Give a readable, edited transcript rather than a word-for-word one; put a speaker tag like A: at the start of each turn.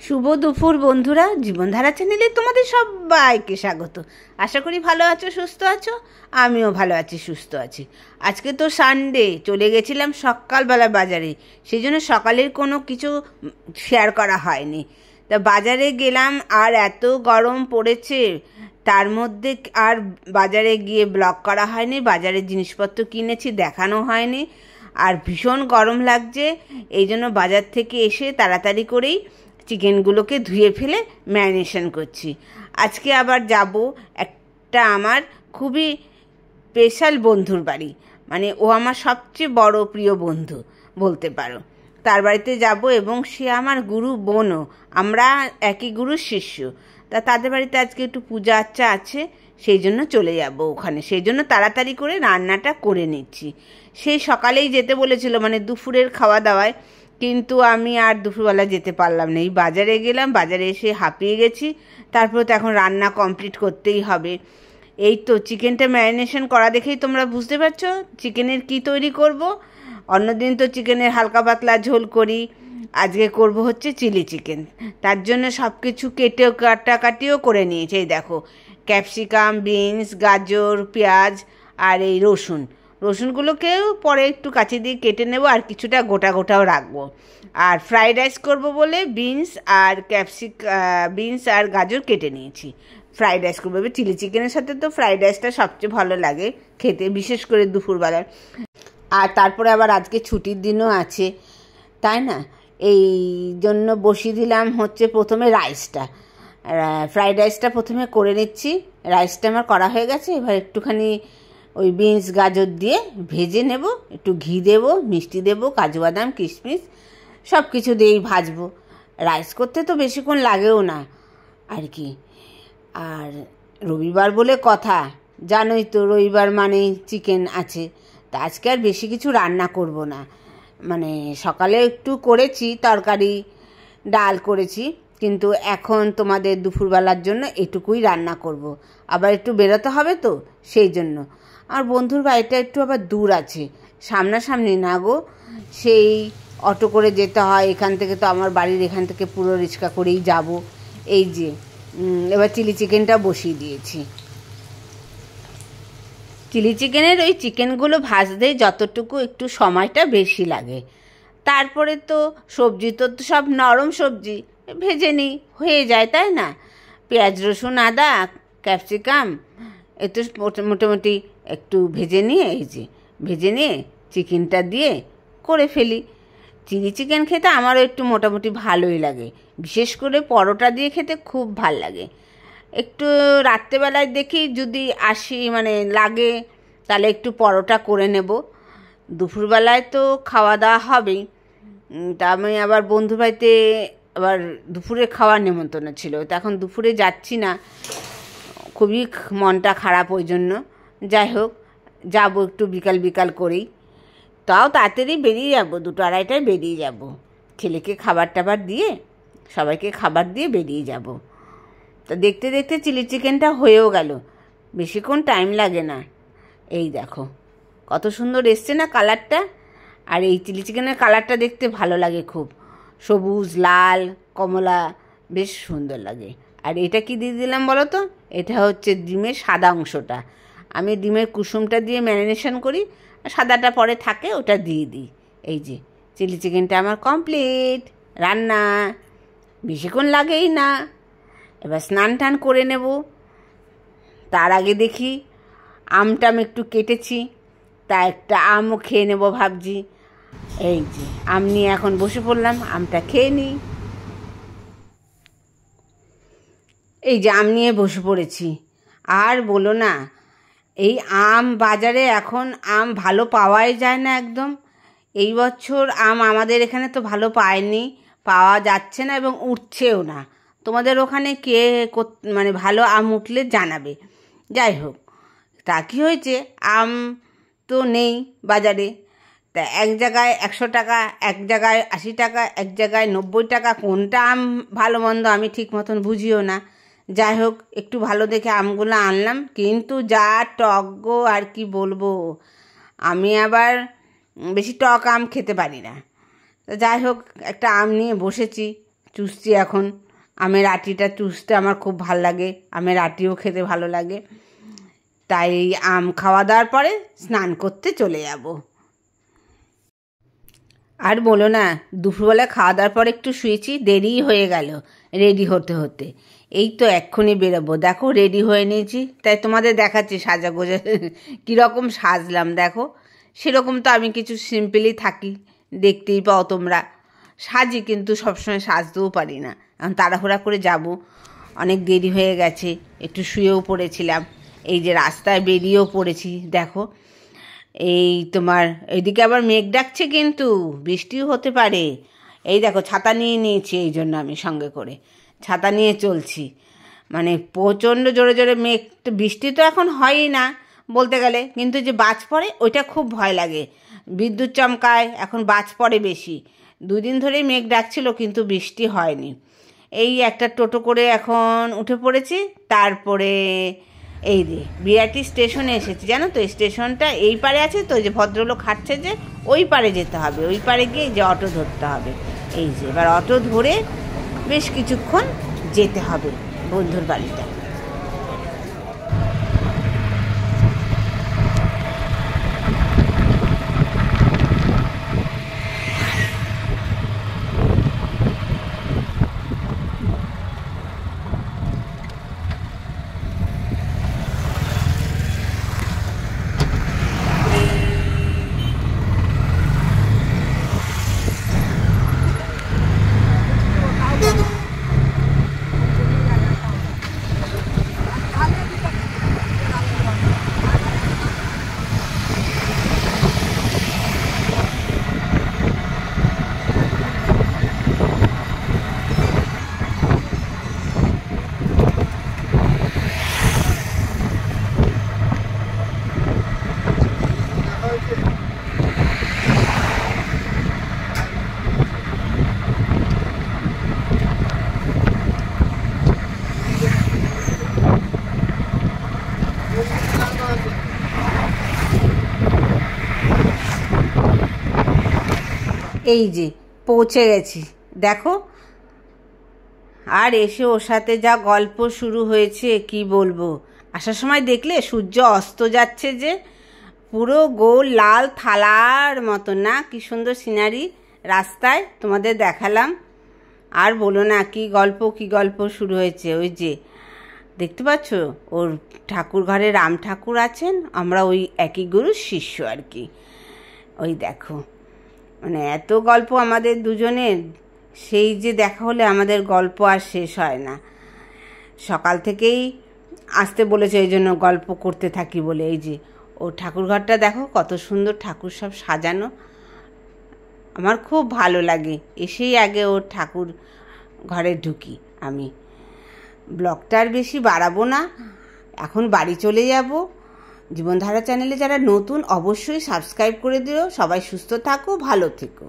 A: শুভ দুপুর বন্ধুরা, জীবনধারা চ্যানেলে তোমাদের সবাইকে স্বাগত। আশা করি ভালো আছো, সুস্থ আছো। আমিও ভালো আছি, সুস্থ আছি। আজকে তো সানডে, চলে গেছিলাম সকালবেলা বাজারে, সেই জন্য সকালের কোনো কিছু শেয়ার করা হয়নি। তা বাজারে গেলাম, আর এত গরম পড়েছে, তার মধ্যে আর বাজারে গিয়ে ব্লগ করা হয়নি। বাজারের জিনিসপত্র কিনেছি, দেখানো হয়নি। আর ভীষণ গরম লাগছে, এই জন্য বাজার থেকে এসে তাড়াতাড়ি করেই চিকেনগুলোকে ধুয়ে ফেলে ম্যারিনেশন করছি। আজকে আবার যাব একটা আমার খুবই স্পেশাল বন্ধুর বাড়ি, মানে ও আমার সবচেয়ে বড় প্রিয় বন্ধু বলতে পারো। তার বাড়িতে যাব, এবং সে আমার গুরু বোনও, আমরা একই গুরুর শিষ্য। তা তাদের বাড়িতে আজকে একটু পূজা আর্চা আছে, সেই জন্য চলে যাব ওখানে। সেই জন্য তাড়াতাড়ি করে রান্নাটা করে নিচ্ছি। সেই সকালেই যেতে বলেছিল, মানে দুপুরের খাওয়া দাওয়ায়, কিন্তু আমি আর দুপুরবেলা যেতে পারলাম না। এই বাজারে গেলাম, বাজারে এসে হাঁপিয়ে গেছি। তারপর তো এখন রান্না কমপ্লিট করতেই হবে। এই তো চিকেনটা ম্যারিনেশন করা দেখেই তোমরা বুঝতে পারছো চিকেনের কি তৈরি করব। অন্যদিন তো চিকেনের হালকা পাতলা ঝোল করি, আজকে করব হচ্ছে চিলি চিকেন। তার জন্য সব কিছু কাটাকাটিও করে নিয়েছি। এই দেখো, ক্যাপসিকাম, বিনস, গাজর, পেঁয়াজ আর এই রসুনগুলোকেও পরে একটু কাঁচি দিয়ে কেটে নেব, আর কিছুটা গোটা গোটাও রাখবো। আর ফ্রাইড রাইস করবো বলে বিনস আর গাজর কেটে নিয়েছি। ফ্রাইড রাইস করবো। এবার চিলি চিকেনের সাথে তো ফ্রাইড রাইসটা সবচেয়ে ভালো লাগে খেতে, বিশেষ করে দুপুরবেলায়। আর তারপরে আবার আজকে ছুটির দিনও আছে, তাই না? এই জন্য বসিয়ে দিলাম হচ্ছে প্রথমে রাইসটা। ফ্রাইড রাইসটা প্রথমে করে নিচ্ছি। রাইসটা আমার করা হয়ে গেছে। এবার একটুখানি ওই বিনস গাজর দিয়ে ভেজে নেব, একটু ঘি দেবো, মিষ্টি দেবো, কাজু বাদাম কিশমিশ সব কিছু দিয়েই ভাজবো। রাইস করতে তো বেশিক্ষণ লাগেও না আর কি। আর রবিবার বলে কথা, জানোই তো, রবিবার মানেই চিকেন আছে। তা আজকে আর বেশি কিছু রান্না করব না। মানে সকালে একটু করেছি তরকারি, ডাল করেছি, কিন্তু এখন তোমাদের দুপুরবেলার জন্য এটুকুই রান্না করব। আবার একটু বেরোতে হবে তো, সেই জন্য। আর বন্ধুর বাড়িটা একটু আবার দূর আছে, সামনাসামনি না গো। সেই অটো করে যেতে হয়। এখান থেকে তো আমার বাড়ির এখান থেকে পুরো রিক্সা করেই যাব। এই যে এবার চিলি চিকেনটা বসিয়ে দিয়েছি। চিলি চিকেনের ওই চিকেনগুলো ভাজতে যতটুকু একটু সময়টা বেশি লাগে। তারপরে তো সবজি তো সব নরম সবজি, ভেজে নিই, হয়ে যায়, তাই না? পেঁয়াজ, রসুন, আদা, ক্যাপসিকাম একটু মোটামুটি একটু ভেজে নিয়ে, এই যে ভেজে নিয়ে চিকেনটা দিয়ে করে ফেলি। চিলি চিকেন খেতে আমারও একটু মোটামুটি ভালোই লাগে, বিশেষ করে পরোটা দিয়ে খেতে খুব ভাল লাগে। একটু রাত্রেবেলায় দেখি যদি মানে লাগে, তাহলে একটু পরোটা করে নেব। দুপুরবেলায় তো খাওয়া দাওয়া হবেই। তা আমি আবার বন্ধু বাড়িতে আবার দুপুরে খাওয়ার নেমন্তন্ন ছিল, তো এখন দুপুরে যাচ্ছি না, খুবই মনটা খারাপ ওই জন্য। যাই হোক, যাবো একটু বিকাল করেই। তাও তাড়াতাড়ি বেরিয়ে যাবো, 2-2:30টায় বেরিয়ে যাব। ছেলেকে খাবার টাবার দিয়ে, সবাইকে খাবার দিয়ে বেরিয়ে যাব। তা দেখতে দেখতে চিলি চিকেনটা হয়েও গেল, বেশিক্ষণ টাইম লাগে না। এই দেখো কত সুন্দর এসছে না কালারটা। আর এই চিলি চিকেনের কালারটা দেখতে ভালো লাগে খুব, সবুজ, লাল, কমলা, বেশ সুন্দর লাগে। আর এটা কি দিয়ে দিলাম বলো তো? এটা হচ্ছে ডিমের সাদা অংশটা। আমি ডিমের কুসুমটা দিয়ে ম্যারিনেশন করি, সাদাটা পরে থাকে, ওটা দিয়ে দিই। এই যে চিলি চিকেনটা আমার কমপ্লিট রান্না, বেশিক্ষণ লাগেই না। এবার স্নান টান করে নেব। তার আগে দেখি আমটা আমি একটু কেটেছি, তা একটা আমও খেয়ে নেব ভাবছি। এই যে আম নিয়ে এখন বসে পড়লাম, আমটা খেয়ে নিই। এই যে আম নিয়ে বসে পড়েছি। আর বলো না, এই আম বাজারে এখন আম ভালো পাওয়াই যায় না একদম। এই বছর আম আমাদের এখানে তো ভালো পাওয়া যাচ্ছে না, এবং উঠছেও না। তোমাদের ওখানে কে মানে ভালো আম উঠলে জানাবে। যাই হোক, তা কি হয়েছে, আম তো নেই বাজারে। তা এক জায়গায় 100 টাকা, এক জায়গায় 80 টাকা, এক জায়গায় 90 টাকা। কোনটা আম ভালো মন্দ আমি ঠিক মতন বুঝিও না। যাই হোক, একটু ভালো দেখে আমগুলো আনলাম, কিন্তু যা টক গো, আর কি বলবো। আমি আবার বেশি টক আম খেতে পারি না। যাই হোক, একটা আম নিয়ে বসেছি, চুষছি এখন। আমের আটিটা চুষতে আমার খুব ভাল লাগে, আমের আটিও খেতে ভালো লাগে। তাই আম খাওয়া দাওয়ার পরে স্নান করতে চলে যাব। আর বলো না, দুপুরবেলা খাওয়া দাওয়ার পর একটু শুয়েছি, দেরিই হয়ে গেল রেডি হতে হতে। এই তো এক্ষুনি বেরোবো। দেখো রেডি হয়ে নিয়েছি, তাই তোমাদের দেখাচ্ছি সাজাগোজা কীরকম সাজলাম। দেখো সেরকম তো আমি কিছু সিম্পলই থাকি, দেখতেই পাও তোমরা। সাজি কিন্তু সবসময় সাজতেও পারি না, এখন তাড়াহুড়া করে যাব, অনেক দেরি হয়ে গেছে। একটু শুয়েও পড়েছিলাম, এই যে রাস্তায় বেরিয়েও পড়েছি। দেখো এই তোমার এইদিকে আবার মেঘ ডাকছে, কিন্তু বৃষ্টিও হতে পারে। এই দেখো ছাতা নিয়ে নিয়েছি, এই জন্য আমি সঙ্গে করে ছাতা নিয়ে চলছি। মানে প্রচণ্ড জোরে জোরে মেঘ, তো বৃষ্টি তো এখন হয়ই না বলতে গেলে, কিন্তু যে বাজ পড়ে ওইটা খুব ভয় লাগে। বিদ্যুৎ চমকায়, এখন বাজ পড়ে বেশি। দুদিন ধরেই মেঘ ডাকছিল, কিন্তু বৃষ্টি হয়নি। এই একটা টোটো করে এখন উঠে পড়েছি। তারপরে এই যে বিআরটি স্টেশনে এসেছি। জানো তো স্টেশনটা এই পারে আছে তো, যে ভদ্রলোক হাঁটছে যে ওই পারে যেতে হবে, ওই পারে গিয়ে যে অটো ধরতে হবে। এই যে এবার অটো ধরে বেশ কিছুক্ষণ যেতে হবে বন্ধুর বাড়িটা। এই যে পৌঁছে গেছি দেখো। আর এসে ওর সাথে যা গল্প শুরু হয়েছে কি বলবো। আসার সময় দেখলে সূর্য অস্ত যাচ্ছে, যে পুরো গোল লাল থালার মতো না, কি সুন্দর সিনারি রাস্তায় তোমাদের দেখালাম। আর বলো না, কি গল্প শুরু হয়েছে। ওই যে দেখতে পাচ্ছ ওর ঠাকুর ঘরে রাম ঠাকুর আছেন, আমরা ওই একই গুরুর শিষ্য আর কি। ওই দেখো মানে এত গল্প আমাদের দুজনের, সেই যে দেখা হলে আমাদের গল্প আর শেষ হয় না। সকাল থেকেই আসতে বলেছে, এই জন্য গল্প করতে থাকি বলে। এই যে ও ঠাকুর ঘরটা দেখো কত সুন্দর, ঠাকুর সব সাজানো, আমার খুব ভালো লাগে। এসেই আগে ওর ঠাকুর ঘরে ঢুকি আমি। ব্লগটা আর বেশি বাড়াবো না, এখন বাড়ি চলে যাব। জীবনধারা চ্যানেলে যারা নতুন অবশ্যই সাবস্ক্রাইব করে দিও। সবাই সুস্থ থাকো, ভালো থেকো।